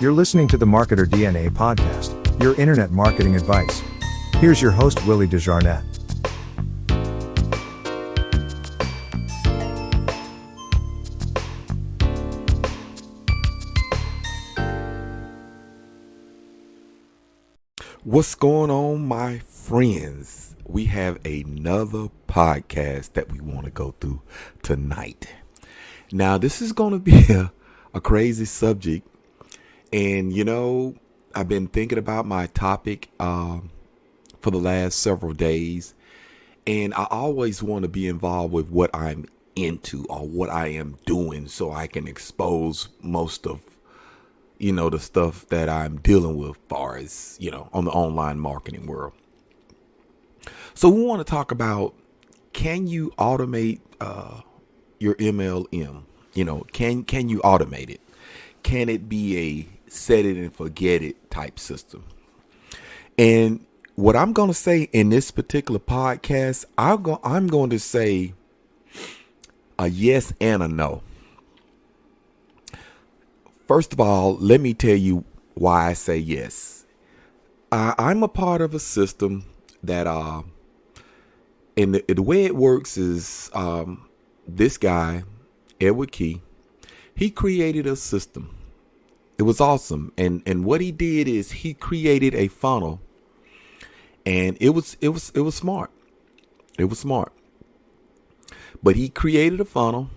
You're listening to the Marketer DNA podcast, your internet marketing advice. Here's your host, Willie Desjarnette. What's going on, my friends? We have another podcast that we want to go through tonight. Now, this is going to be a crazy subject. And, I've been thinking about my topic for the last several days. And I always want to be involved with what I'm into or what I am doing so I can expose most of the stuff that I'm dealing with as far as, on the online marketing world. So we want to talk about, can you automate your MLM? Can you automate it? Can it be a set it and forget it type system? And what I'm going to say in this particular podcast, I'm going to say a yes and a no. First of all, let me tell you why I say yes. I'm a part of a system that, and the way it works is, this guy, Edward Key, he created a system. It was awesome. And what he did is he created a funnel, and it was smart. It was smart. But he created a funnel,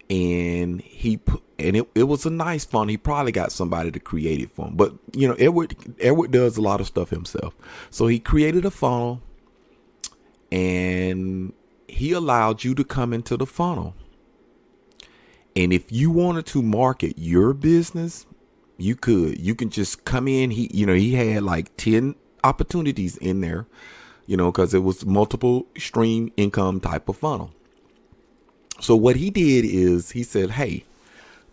and it was a nice funnel. He probably got somebody to create it for him. But, Edward does a lot of stuff himself. So he created a funnel, and he allowed you to come into the funnel. And if you wanted to market your business, you could. You can just come in. He had like 10 opportunities in there, because it was multiple stream income type of funnel. So what he did is he said, hey,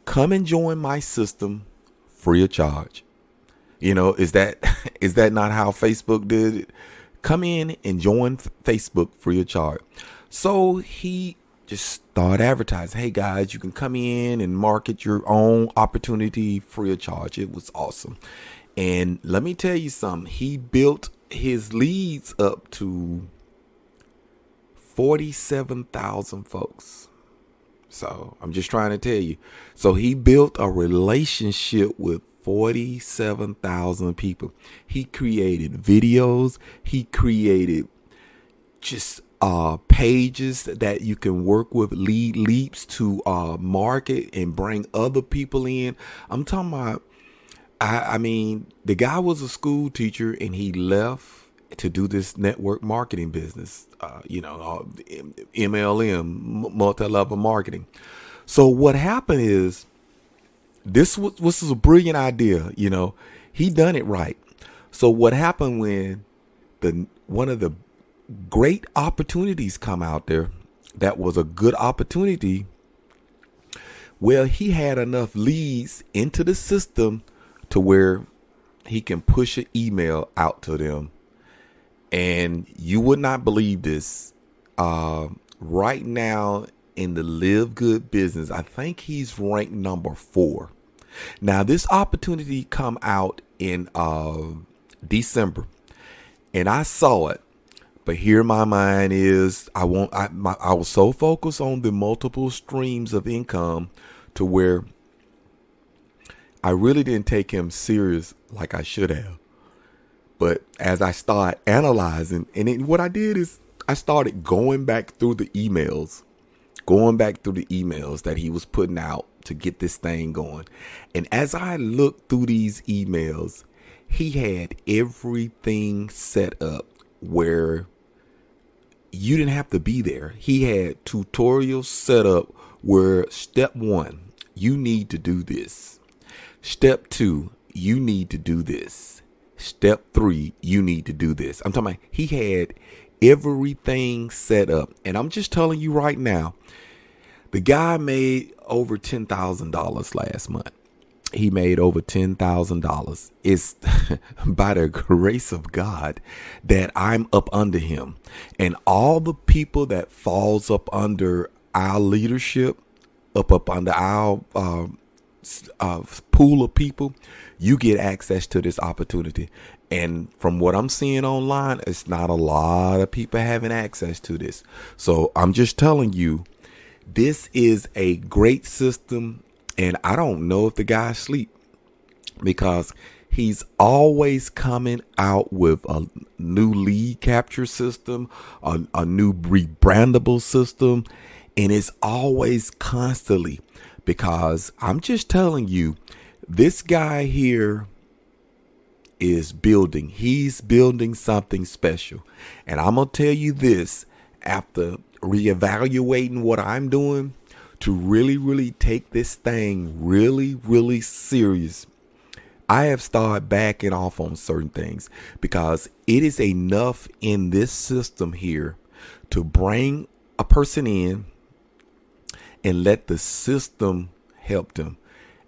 come and join my system free of charge. Is that not how Facebook did it? Come in and join Facebook free of charge. So he just started advertising. Hey guys, you can come in and market your own opportunity free of charge. It was awesome. And let me tell you something. He built his leads up to 47,000 folks. So I'm just trying to tell you. So he built a relationship with 47,000 people. He created videos. He created just pages that you can work with, lead leaps to market and bring other people in. I'm talking about, I mean, the guy was a school teacher and he left to do this network marketing business, MLM, multi-level marketing. So what happened is this was a brilliant idea. He done it right. So what happened when one of the great opportunities come out there, that was a good opportunity. Well, he had enough leads into the system to where he can push an email out to them. And you would not believe this. Right now in the Live Good business, I think he's ranked number 4. Now, this opportunity come out in December, and I saw it. But here my mind is, I was so focused on the multiple streams of income to where I really didn't take him serious like I should have. But as I started analyzing, what I did is I started going back through the emails that he was putting out to get this thing going. And as I looked through these emails, he had everything set up where you didn't have to be there. He had tutorials set up where step 1, you need to do this. Step 2, you need to do this. Step 3, you need to do this. I'm talking about he had everything set up. And I'm just telling you right now, the guy made over $10,000 last month. He made over $10,000. It's by the grace of God that I'm up under him. And all the people that falls up under our leadership, up under our pool of people, you get access to this opportunity. And from what I'm seeing online, it's not a lot of people having access to this. So I'm just telling you, this is a great system. And I don't know if the guy's asleep, because he's always coming out with a new lead capture system, a new rebrandable system. And it's always constantly, because I'm just telling you, this guy here is building. He's building something special. And I'm going to tell you this, after reevaluating what I'm doing to really, really take this thing really, really serious, I have started backing off on certain things, because it is enough in this system here to bring a person in and let the system help them.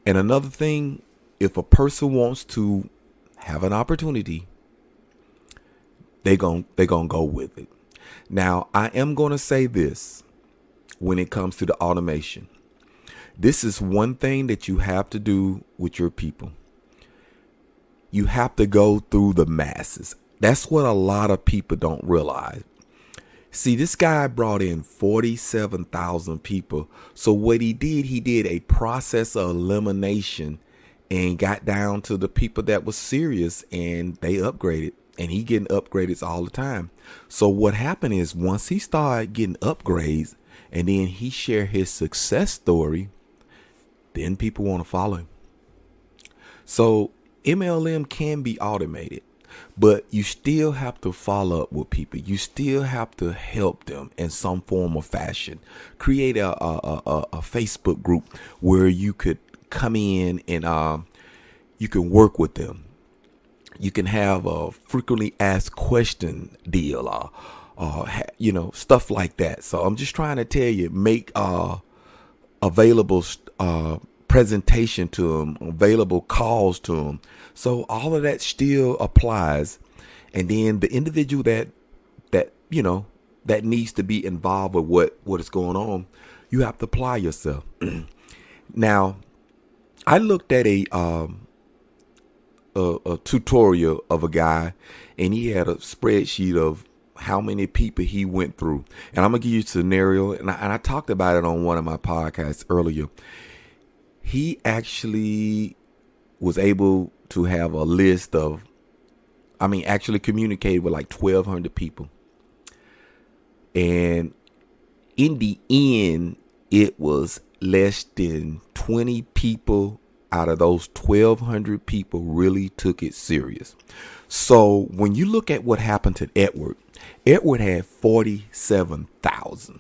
And another thing, if a person wants to have an opportunity, they're gonna go with it. Now, I am going to say this when it comes to the automation. This is one thing that you have to do with your people. You have to go through the masses. That's what a lot of people don't realize. See, this guy brought in 47,000 people. So what he did a process of elimination and got down to the people that was serious, and they upgraded. And he getting upgrades all the time. So what happened is, once he started getting upgrades and then he shared his success story, then people want to follow him. So MLM can be automated, but you still have to follow up with people. You still have to help them in some form or fashion. Create a Facebook group where you could come in and you can work with them. You can have a frequently asked question deal, stuff like that. So I'm just trying to tell you, make available presentation to them, available calls to them. So all of that still applies. And then the individual that needs to be involved with what is going on, you have to apply yourself. Now, I looked at a tutorial of a guy, and he had a spreadsheet of how many people he went through. And I'm gonna give you a scenario, and I talked about it on one of my podcasts earlier. He actually was able to have a list of, actually communicated with like 1,200 people. And in the end, it was less than 20 people out of those 1,200 people really took it serious. So when you look at what happened to Edward had 47,000.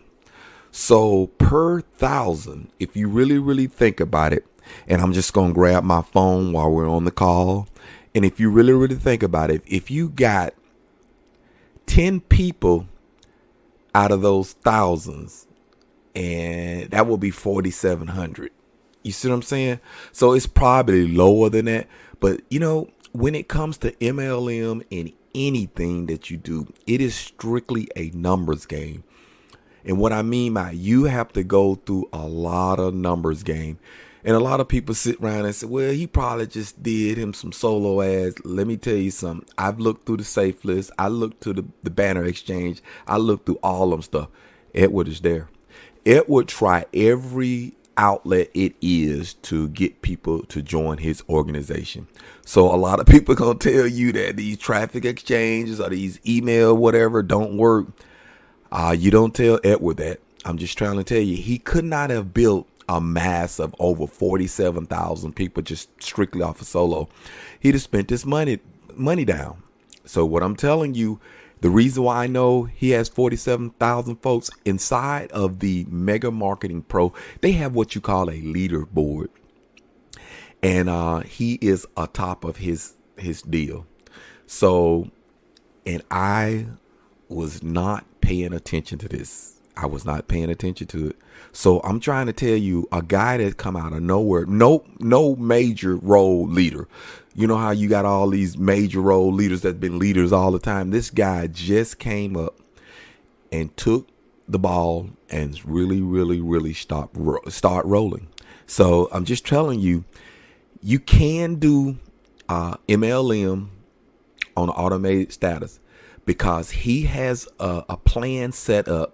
So per 1,000, if you really, really think about it, and I'm just going to grab my phone while we're on the call. And if you really, really think about it, if you got 10 people out of those thousands, and that will be 4,700. You see what I'm saying? So it's probably lower than that. But, when it comes to MLM and anything that you do, it is strictly a numbers game. And what I mean by, you have to go through a lot of numbers game. And a lot of people sit around and say, well, he probably just did him some solo ads. Let me tell you something. I've looked through the safe list. I looked to the banner exchange. I looked through all them stuff. Edward is there. Edward try every outlet it is to get people to join his organization. So a lot of people gonna tell you that these traffic exchanges or these email whatever don't work. You don't tell Edward that. I'm just trying to tell you, he could not have built a mass of over 47,000 people just strictly off of solo. He'd have spent his money down. So what I'm telling you, the reason why I know he has 47,000 folks inside of the Mega Marketing Pro, they have what you call a leaderboard. And he is atop of his deal. So, and I was not paying attention to this. I was not paying attention to it. So I'm trying to tell you, a guy that come out of nowhere, no major role leader. You know how you got all these major role leaders that been leaders all the time. This guy just came up and took the ball and really, really, really start rolling. So I'm just telling you, you can do MLM on automated status because he has a plan set up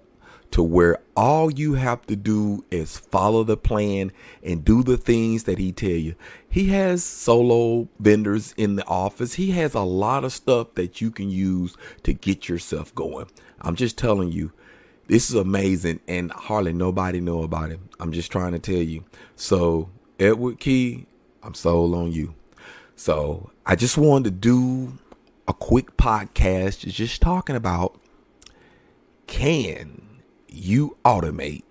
to where all you have to do is follow the plan and do the things that he tell you. He has solo vendors in the office. He has a lot of stuff that you can use to get yourself going. I'm just telling you, this is amazing, and hardly nobody know about him. I'm just trying to tell you. So Edward Key, I'm sold on you. So I just wanted to do a quick podcast just talking about, can you automate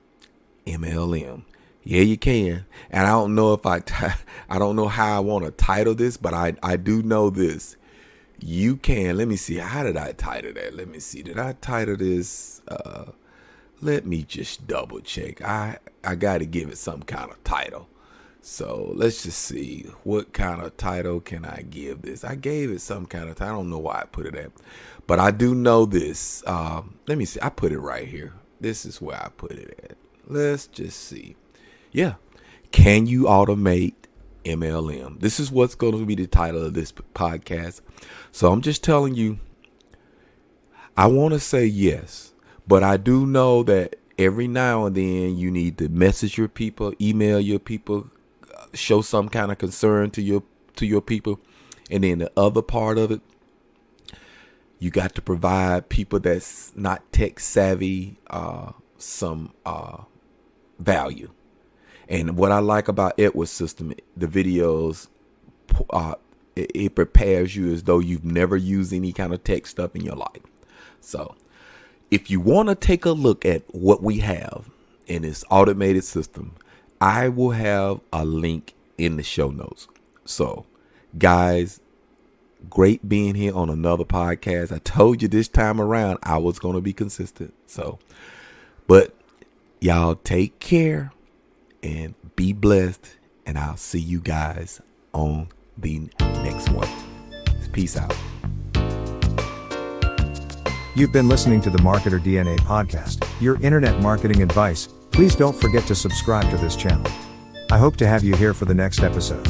MLM? Yeah, you can. And I don't know if I don't know how I want to title this, but I do know this. You can. Let me see. How did I title that? Let me see. Did I title this? Let me just double check. I got to give it some kind of title. So let's just see, what kind of title can I give this? I gave it some kind of title. I don't know why I put it at, but I do know this. Let me see. I put it right here. This is where I put it at. Let's just see. Yeah. Can you automate MLM? This is what's going to be the title of this podcast. So I'm just telling you, I want to say yes, but I do know that every now and then you need to message your people, email your people, show some kind of concern to your people. And then the other part of it, you got to provide people that's not tech savvy some value. And what I like about Edward's system, the videos, it prepares you as though you've never used any kind of tech stuff in your life. So if you want to take a look at what we have in this automated system, I will have a link in the show notes. So, guys, great being here on another podcast. I told you this time around I was going to be consistent. So, but y'all take care and be blessed. And I'll see you guys on the next one. Peace out. You've been listening to the Marketer DNA podcast, your internet marketing advice. Please don't forget to subscribe to this channel. I hope to have you here for the next episode.